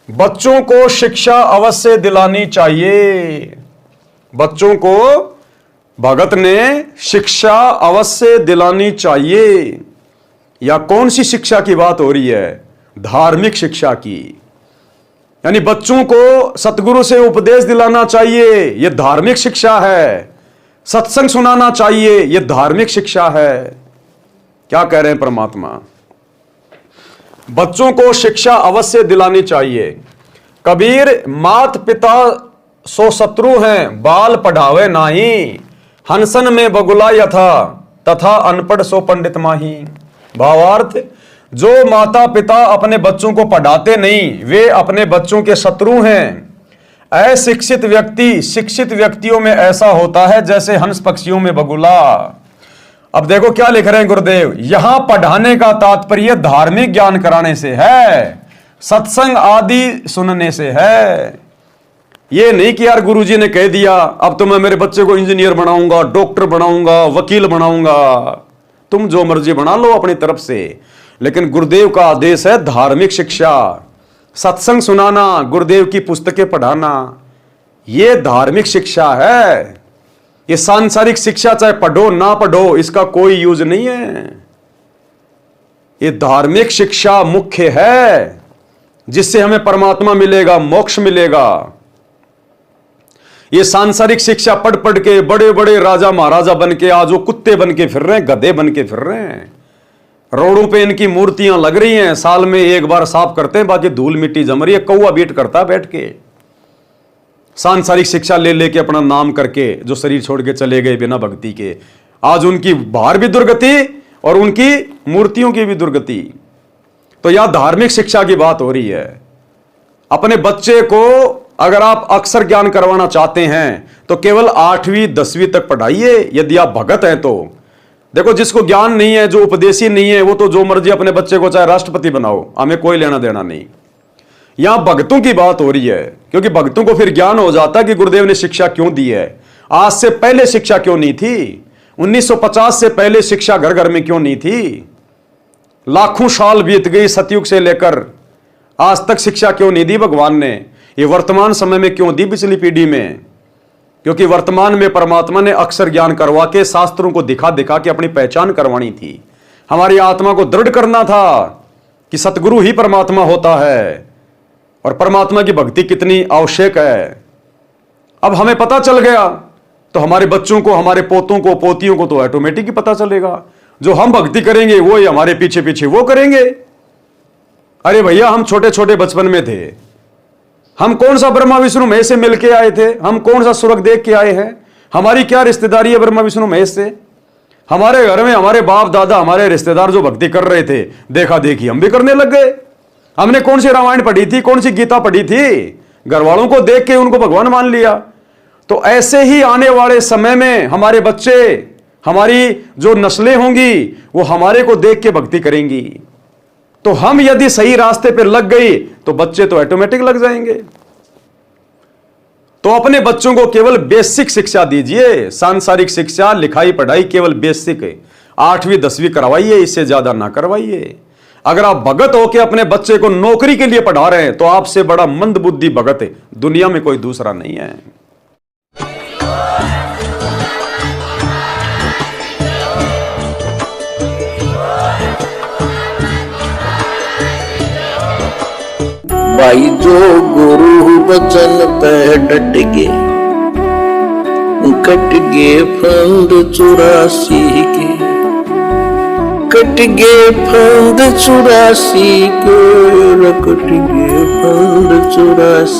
बच्चों को शिक्षा अवश्य दिलानी चाहिए। बच्चों को भगत ने शिक्षा अवश्य दिलानी चाहिए। या कौन सी शिक्षा की बात हो रही है? धार्मिक शिक्षा की। यानी बच्चों को सतगुरु से उपदेश दिलाना चाहिए, यह धार्मिक शिक्षा है। सत्संग सुनाना चाहिए, यह धार्मिक शिक्षा है। क्या कह रहे हैं परमात्मा? बच्चों को शिक्षा अवश्य दिलानी चाहिए। कबीर मात पिता सो शत्रु हैं, बाल पढ़ावे नाही। हंसन में बगुला यथा, तथा अनपढ़ सो पंडित माही। भावार्थ, जो माता पिता अपने बच्चों को पढ़ाते नहीं, वे अपने बच्चों के शत्रु हैं। अशिक्षित व्यक्ति शिक्षित व्यक्तियों में ऐसा होता है जैसे हंस पक्षियों में बगुला। अब देखो क्या लिख रहे हैं गुरुदेव, यहां पढ़ाने का तात्पर्य धार्मिक ज्ञान कराने से है, सत्संग आदि सुनने से है। ये नहीं कि यार गुरुजी ने कह दिया अब तो मैं मेरे बच्चे को इंजीनियर बनाऊंगा, डॉक्टर बनाऊंगा, वकील बनाऊंगा। तुम जो मर्जी बना लो अपनी तरफ से, लेकिन गुरुदेव का आदेश है धार्मिक शिक्षा, सत्संग सुनाना, गुरुदेव की पुस्तकें पढ़ाना। यह धार्मिक शिक्षा है। ये सांसारिक शिक्षा चाहे पढ़ो ना पढ़ो, इसका कोई यूज नहीं है। ये धार्मिक शिक्षा मुख्य है, जिससे हमें परमात्मा मिलेगा, मोक्ष मिलेगा। ये सांसारिक शिक्षा पढ़ पढ़ के बड़े बड़े राजा महाराजा बन के आज वो कुत्ते बन के फिर रहे हैं, गधे बन के फिर रहे हैं। रोडों पे इनकी मूर्तियां लग रही हैं, साल में एक बार साफ करते हैं, बाकी धूल मिट्टी जम रही है, कौवा बीट करता है बैठ के। सांसारिक शिक्षा ले लेके अपना नाम करके जो शरीर छोड़ के चले गए बिना भक्ति के, आज उनकी बाहर भी दुर्गति और उनकी मूर्तियों की भी दुर्गति। तो यह धार्मिक शिक्षा की बात हो रही है। अपने बच्चे को अगर आप अक्षर ज्ञान करवाना चाहते हैं तो केवल 8वीं 10वीं तक पढ़ाइए, यदि आप भगत हैं तो। देखो, जिसको ज्ञान नहीं है, जो उपदेशी नहीं है, वो तो जो मर्जी अपने बच्चे को चाहे राष्ट्रपति बनाओ, हमें कोई लेना देना नहीं। यहां भक्तों की बात हो रही है, क्योंकि भक्तों को फिर ज्ञान हो जाता है कि गुरुदेव ने शिक्षा क्यों दी है। आज से पहले शिक्षा क्यों नहीं थी? 1950 से पहले शिक्षा घर घर में क्यों नहीं थी? लाखों साल बीत गई सतयुग से लेकर आज तक शिक्षा क्यों नहीं दी भगवान ने? ये वर्तमान समय में क्यों दी पिछली पीढ़ी में? क्योंकि वर्तमान में परमात्मा ने अक्षर ज्ञान करवा के शास्त्रों को दिखा दिखा के अपनी पहचान करवानी थी। हमारी आत्मा को दृढ़ करना था कि सतगुरु ही परमात्मा होता है और परमात्मा की भक्ति कितनी आवश्यक है। अब हमें पता चल गया तो हमारे बच्चों को, हमारे पोतों को, पोतियों को तो ऑटोमेटिक ही पता चलेगा। जो हम भक्ति करेंगे वो ही हमारे पीछे पीछे वो करेंगे। अरे भैया, हम छोटे छोटे बचपन में थे, हम कौन सा ब्रह्मा विष्णु महेश से मिलके आए थे? हम कौन सा स्वर्ग देख के आए हैं? हमारी क्या रिश्तेदारी है ब्रह्मा विष्णु महेश से? हमारे घर में हमारे बाप दादा, हमारे रिश्तेदार जो भक्ति कर रहे थे, देखा देखी हम भी करने लग गए। हमने कौन सी रामायण पढ़ी थी, कौन सी गीता पढ़ी थी? घर वालों को देख के उनको भगवान मान लिया। तो ऐसे ही आने वाले समय में हमारे बच्चे, हमारी जो नस्लें होंगी, वो हमारे को देख के भक्ति करेंगी। तो हम यदि सही रास्ते पे लग गई तो बच्चे तो ऑटोमेटिक लग जाएंगे। तो अपने बच्चों को केवल बेसिक शिक्षा दीजिए, सांसारिक शिक्षा, लिखाई पढ़ाई केवल बेसिक 8वीं 10वीं करवाइए, इससे ज्यादा ना करवाइए। अगर आप भगत होकर अपने बच्चे को नौकरी के लिए पढ़ा रहे हैं तो आपसे बड़ा मंदबुद्धि भगत दुनिया में कोई दूसरा नहीं है। भाई जो गुरु वचन पे डट गे, कट गे फंद 84 के, कट गे फंद 84 के, कट गे फंद 84।